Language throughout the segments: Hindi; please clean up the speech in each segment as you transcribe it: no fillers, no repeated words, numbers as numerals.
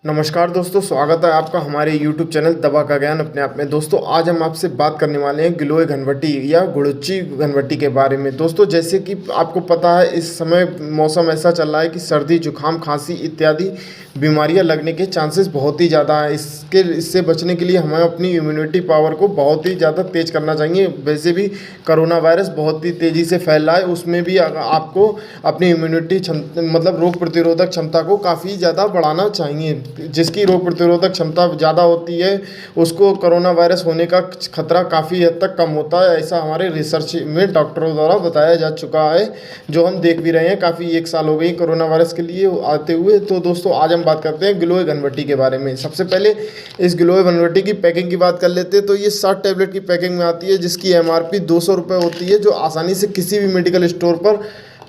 नमस्कार दोस्तों, स्वागत है आपका हमारे YouTube चैनल दवा का ज्ञान अपने आप में। दोस्तों आज हम आपसे बात करने वाले हैं गिलोय घनवटी या गुड़ुच्ची घनवटी के बारे में। दोस्तों जैसे कि आपको पता है, इस समय मौसम ऐसा चल रहा है कि सर्दी जुकाम खांसी इत्यादि बीमारियां लगने के चांसेस बहुत ही ज़्यादा है। इससे बचने के लिए हमें अपनी इम्यूनिटी पावर को बहुत ही ज़्यादा तेज़ करना चाहिए। वैसे भी कोरोना वायरस बहुत ही तेज़ी से फैल रहा है, उसमें भी आपको अपनी इम्यूनिटी मतलब रोग प्रतिरोधक क्षमता को काफ़ी ज़्यादा बढ़ाना चाहिए। जिसकी रोग प्रतिरोधक क्षमता ज़्यादा होती है उसको कोरोना वायरस होने का खतरा काफ़ी हद तक कम होता है, ऐसा हमारे रिसर्च में डॉक्टरों द्वारा बताया जा चुका है, जो हम देख भी रहे हैं। काफ़ी 1 साल हो गई कोरोना वायरस के लिए आते हुए। तो दोस्तों आज हम बात करते हैं गिलोय घनवटी के बारे में। सबसे पहले इस गिलोय घनवटी की पैकिंग की बात कर लेते हैं। तो ये 60 टैबलेट की पैकिंग में आती है, जिसकी MRP 200 रुपये होती है, जो आसानी से किसी भी मेडिकल स्टोर पर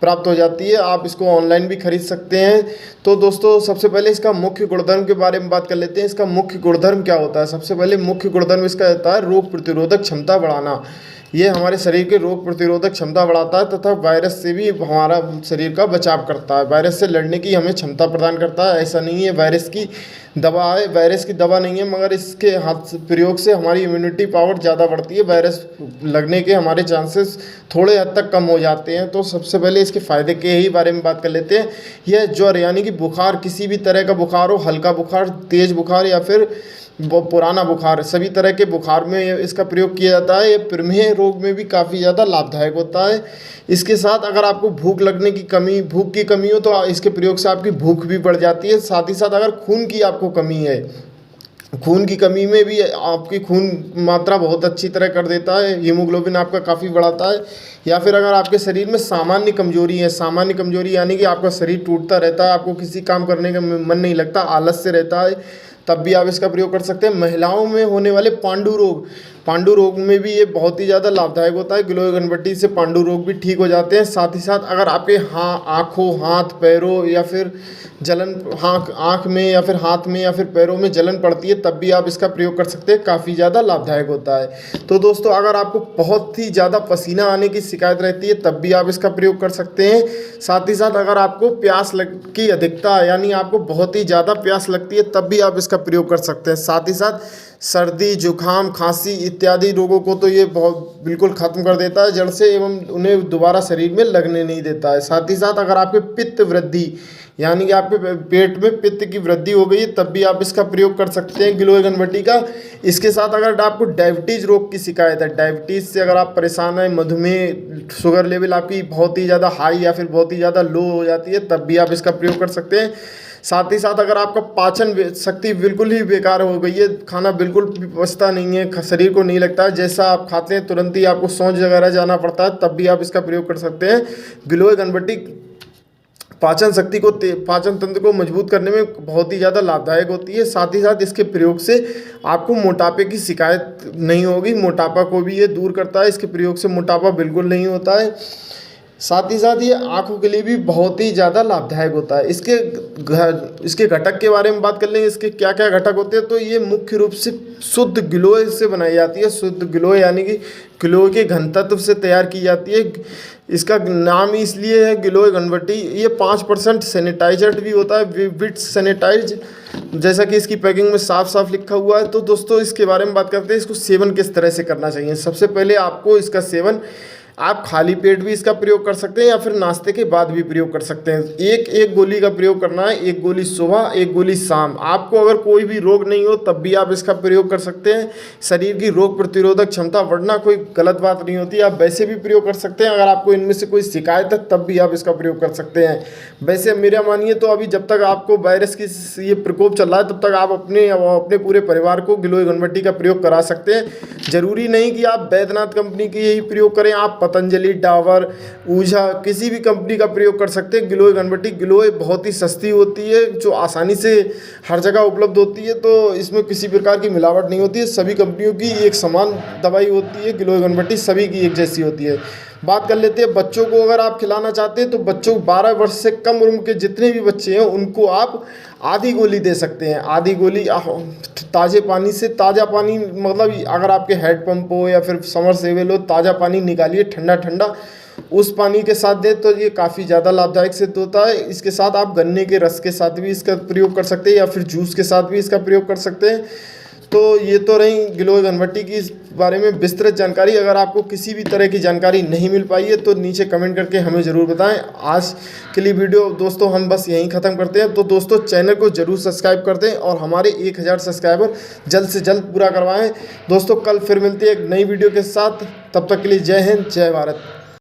प्राप्त हो जाती है। आप इसको ऑनलाइन भी खरीद सकते हैं। तो दोस्तों सबसे पहले इसका मुख्य गुणधर्म के बारे में बात कर लेते हैं। इसका मुख्य गुणधर्म क्या होता है? सबसे पहले मुख्य गुणधर्म इसका होता है रोग प्रतिरोधक क्षमता बढ़ाना। ये हमारे शरीर के रोग प्रतिरोधक क्षमता बढ़ाता है तथा वायरस से भी हमारा शरीर का बचाव करता है। वायरस से लड़ने की हमें क्षमता प्रदान करता है। ऐसा नहीं है वायरस की दवा है, वायरस की दवा नहीं है, मगर इसके हाथ प्रयोग से हमारी इम्यूनिटी पावर ज़्यादा बढ़ती है। वायरस लगने के हमारे चांसेस थोड़े हद तक कम हो जाते हैं। तो सबसे पहले इसके फ़ायदे के ही बारे में बात कर लेते हैं। यह ज्वर यानी कि बुखार, किसी भी तरह का बुखार हो, हल्का बुखार, तेज़ बुखार या फिर पुराना बुखार, सभी तरह के बुखार में इसका प्रयोग किया जाता है। ये प्रमेह रोग में भी काफ़ी ज़्यादा लाभदायक होता है। इसके साथ अगर आपको भूख की कमी हो तो इसके प्रयोग से आपकी भूख भी बढ़ जाती है। साथ ही साथ अगर खून की आपको कमी है, खून की कमी में भी आपकी खून मात्रा बहुत अच्छी तरह कर देता है, हीमोग्लोबिन आपका काफ़ी बढ़ाता है। या फिर अगर आपके शरीर में सामान्य कमजोरी है, सामान्य कमजोरी यानी कि आपका शरीर टूटता रहता है, आपको किसी काम करने का मन नहीं लगता, आलस्य रहता है, तब भी आप इसका प्रयोग कर सकते हैं। महिलाओं में होने वाले पांडु रोग में भी ये बहुत ही ज़्यादा लाभदायक होता है। गिलोय घनवटी से पांडु रोग भी ठीक हो जाते हैं। साथ ही साथ अगर आपके आँखों, हाथ, पैरों या फिर जलन, आँख में या फिर हाथ में या फिर पैरों में जलन पड़ती है, तब भी आप इसका प्रयोग कर सकते हैं। काफ़ी ज़्यादा लाभदायक होता है। तो दोस्तों अगर आपको बहुत ही ज़्यादा पसीना आने की शिकायत रहती है, तब भी आप इसका प्रयोग कर सकते हैं। साथ ही साथ अगर आपको की अधिकता यानी आपको बहुत ही ज़्यादा प्यास लगती है, तब भी आप इसका प्रयोग कर सकते हैं। साथ ही साथ सर्दी जुकाम खांसी इत्यादि रोगों को तो ये बहुत बिल्कुल ख़त्म कर देता है जड़ से, एवं उन्हें दोबारा शरीर में लगने नहीं देता है। साथ ही साथ अगर आपके पित्त वृद्धि यानी कि आपके पेट में पित्त की वृद्धि हो गई, तब भी आप इसका प्रयोग कर सकते हैं गिलोय घनवटी का। इसके साथ अगर आपको डायबिटीज़ रोग की शिकायत है, डायबिटीज़ से अगर आप परेशान हैं, मधुमेह, शुगर लेवल आपकी बहुत ही ज़्यादा हाई या फिर बहुत ही ज़्यादा लो हो जाती है, तब भी आप इसका प्रयोग कर सकते हैं। साथ ही साथ अगर आपका पाचन शक्ति बिल्कुल ही बेकार हो गई है, खाना बिल्कुल भी पचता नहीं है, शरीर को नहीं लगता है, जैसा आप खाते हैं तुरंत ही आपको शौच वगैरह जाना पड़ता है, तब भी आप इसका प्रयोग कर सकते हैं। गिलोय घनवटी पाचन तंत्र को मजबूत करने में बहुत ही ज़्यादा लाभदायक होती है। साथ ही साथ इसके प्रयोग से आपको मोटापे की शिकायत नहीं होगी, मोटापा को भी ये दूर करता है। इसके प्रयोग से मोटापा बिल्कुल नहीं होता है। साथ ही साथ ये आँखों के लिए भी बहुत ही ज़्यादा लाभदायक होता है। इसके घटक के बारे में बात कर लेंगे, इसके क्या क्या घटक होते हैं। तो ये मुख्य रूप से शुद्ध गिलोय से बनाई जाती है। शुद्ध गिलोय यानी कि गिलोय के घन तत्व से तैयार की जाती है। इसका नाम इसलिए है गिलोय घनवटी। ये 5% सैनिटाइजर्ड भी होता है, विथ सैनिटाइज, जैसा कि इसकी पैकिंग में साफ साफ लिखा हुआ है। तो दोस्तों इसके बारे में बात करते हैं, इसको सेवन किस तरह से करना चाहिए। सबसे पहले आपको इसका सेवन आप खाली पेट भी इसका प्रयोग कर सकते हैं या फिर नाश्ते के बाद भी प्रयोग कर सकते हैं। एक गोली का प्रयोग करना है, 1 गोली सुबह, 1 गोली शाम। आपको अगर कोई भी रोग नहीं हो तब भी आप इसका प्रयोग कर सकते हैं। शरीर की रोग प्रतिरोधक क्षमता बढ़ना कोई गलत बात नहीं होती, आप वैसे भी प्रयोग कर सकते हैं। अगर आपको इनमें से कोई शिकायत है तब भी आप इसका प्रयोग कर सकते हैं। वैसे मेरा मानिए तो अभी जब तक आपको वायरस की ये प्रकोप चल रहा है, तब तक आप अपने पूरे परिवार को गिलोय घनवटी का प्रयोग करा सकते हैं। जरूरी नहीं कि आप बैद्यनाथ कंपनी की यही प्रयोग करें, आप पतंजलि, डाबर, ऊझा किसी भी कंपनी का प्रयोग कर सकते हैं। गिलोय घनवटी गिलोय बहुत ही सस्ती होती है, जो आसानी से हर जगह उपलब्ध होती है, तो इसमें किसी प्रकार की मिलावट नहीं होती है। सभी कंपनियों की एक समान दवाई होती है, गिलोय घनवटी सभी की एक जैसी होती है। बात कर लेते हैं बच्चों को अगर आप खिलाना चाहते हैं तो बच्चों को 12 वर्ष से कम उम्र के जितने भी बच्चे हैं उनको आप आधी गोली दे सकते हैं। आधी गोली ताज़े पानी से, ताज़ा पानी मतलब अगर आपके हेड पंप हो या फिर समरसेबल हो, ताज़ा पानी निकालिए ठंडा ठंडा, उस पानी के साथ दें तो ये काफ़ी ज़्यादा लाभदायक सिद्ध होता है। इसके साथ आप गन्ने के रस के साथ भी इसका प्रयोग कर सकते हैं या फिर जूस के साथ भी इसका प्रयोग कर सकते हैं। तो ये तो रही गिलोय घनवटी की इस बारे में विस्तृत जानकारी। अगर आपको किसी भी तरह की जानकारी नहीं मिल पाई है तो नीचे कमेंट करके हमें ज़रूर बताएं। आज के लिए वीडियो दोस्तों हम बस यहीं ख़त्म करते हैं। तो दोस्तों चैनल को ज़रूर सब्सक्राइब कर दें और हमारे 1000 सब्सक्राइबर जल्द से जल्द पूरा करवाएं। दोस्तों कल फिर मिलती है एक नई वीडियो के साथ, तब तक के लिए जय हिंद जय भारत।